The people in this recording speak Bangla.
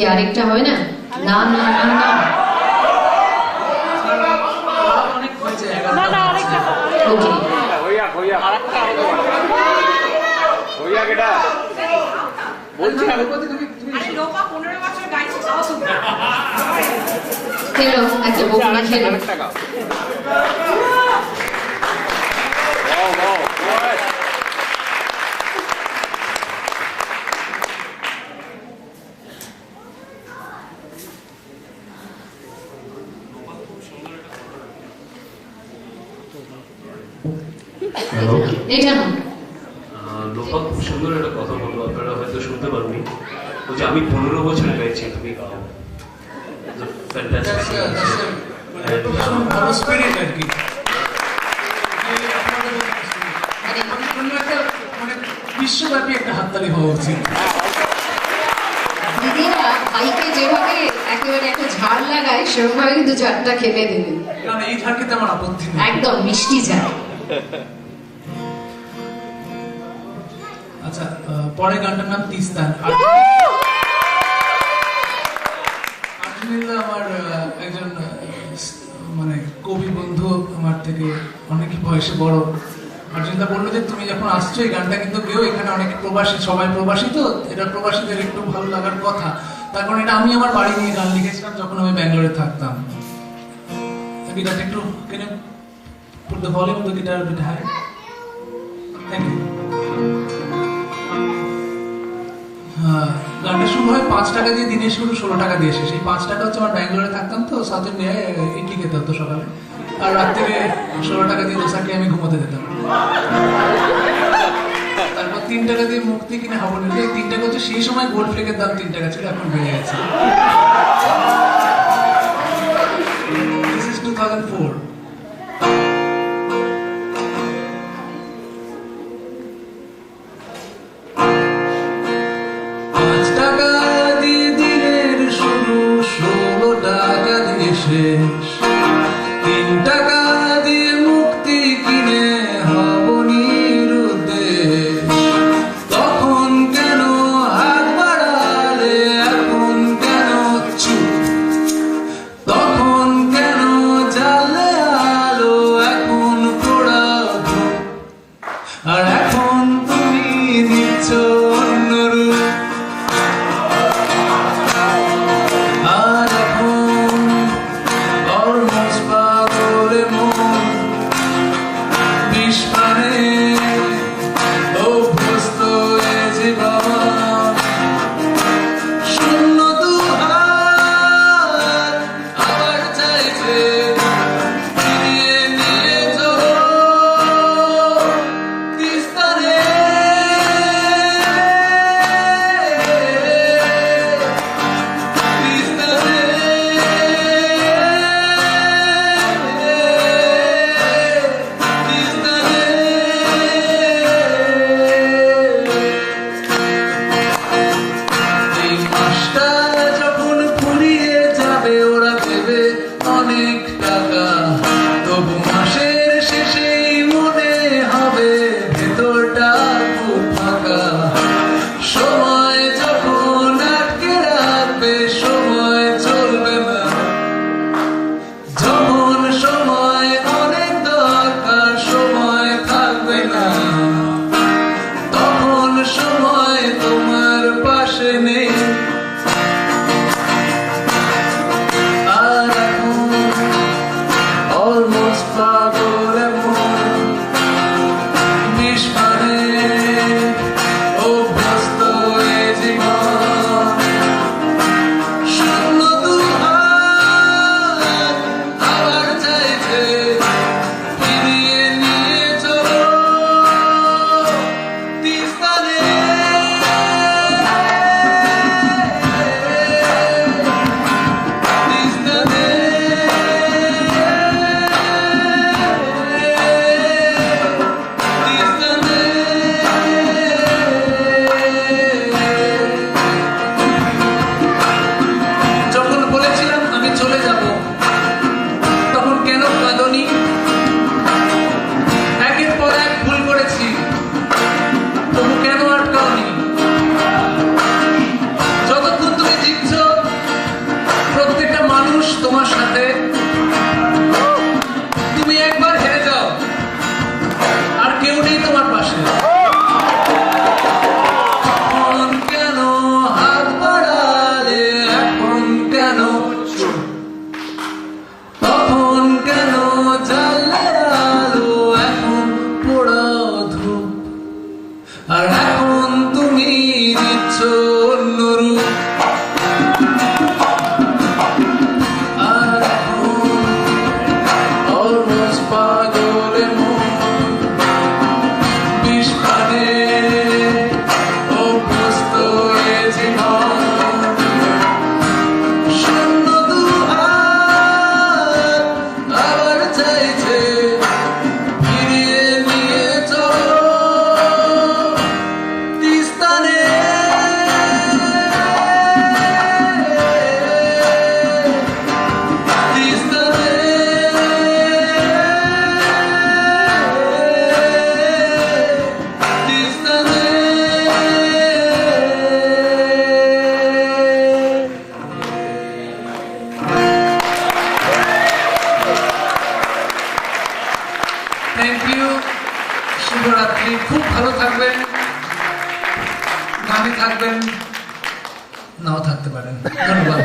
কি আরেকটা হবে না? না না না না ওকে খেলো একটা বকুনি খেলো। এটা না লোপা খুব সুন্দর একটা কথা বললো, আপনারা হয়তো শুনতে পারবি। বলছে আমি 15 বছর গাইছি, তুমি গাও। বিশ্বব্যাপী একটা হাততালি হওয়া উচিত। দিদিরা ভাইকে যেভাবে একেবারে একটা ঝাড় লাগায় সেরকমভাবে কিন্তু ঝাড়টা খেতে দেবে, কারণ এই ঝাড় খেতে আমার আপত্তি নেই। একদম মিষ্টি ঝাড়। আচ্ছা, পরের গানটার নাম তিস্তান। আর্জুনিল্লা আমার একজন মানে কবি বন্ধু, আমার থেকে অনেক বয়সে বড়। আর্জুনিল্লা বললো যে তুমি যখন আসছো এই গানটা কিন্তু গেও, এখানে অনেক প্রবাসী, সবাই প্রবাসী, তো এটা প্রবাসীদের একটু ভালো লাগার কথা। তার কারণ এটা আমি আমার বাড়ি নিয়ে গান লিখেছিলাম যখন আমি ব্যাঙ্গালোরে থাকতাম। গিটারটা একটু কেন put the volume of the guitar a bit high. Thank you. গানটা শুরু হয় 5 টাকা দিয়ে, দিনের শুরু 16 টাকা দিয়ে শেষ। এই 5 টাকা হচ্ছে আমার ব্যাঙ্গালোরে থাকতাম তো, সাউথ ইন্ডিয়ায় ইডলি খেতে হতো সকালে, আর রাত থেকে 16 টাকা দিয়ে দোসা খেয়ে আমি ঘুমোতে যেতাম। তারপর 3 টাকা দিয়ে মুক্তি কিনে হবো না, 3 টাকা হচ্ছে সেই সময় গোল্ড ফ্লেকের দাম 3 টাকা ছিল, এখন বেড়ে গেছে। This is 2004. শেষ 3 টাকা দিয়ে মুক্তি কিনে হব নিরুদ্দেশ। তখন কেন হাত বাড়ালে, এখন কেন চুপ, তখন কেন জ্বালে আলো, এখন পোড়াও ধূপ, আর এখন তুমি নিচ্ছ অন্য রূপ। আর এখন আর এখন তুমি দিচ্ছ অন্য রূপ। আর এখন almost পাগলে মন বিষ পানে অভ্যস্ত এ জীবন। শূন্য দুহাত আবার চাইছে ফিরিয়ে নিয়ে চলো তিস্তানে। তিস্তানে তিস্তানে। থ্যাংক ইউ, শুভরাত্রি, খুব ভালো থাকবেন, গানে থাকবেন, নাও থাকতে পারেন। ধন্যবাদ।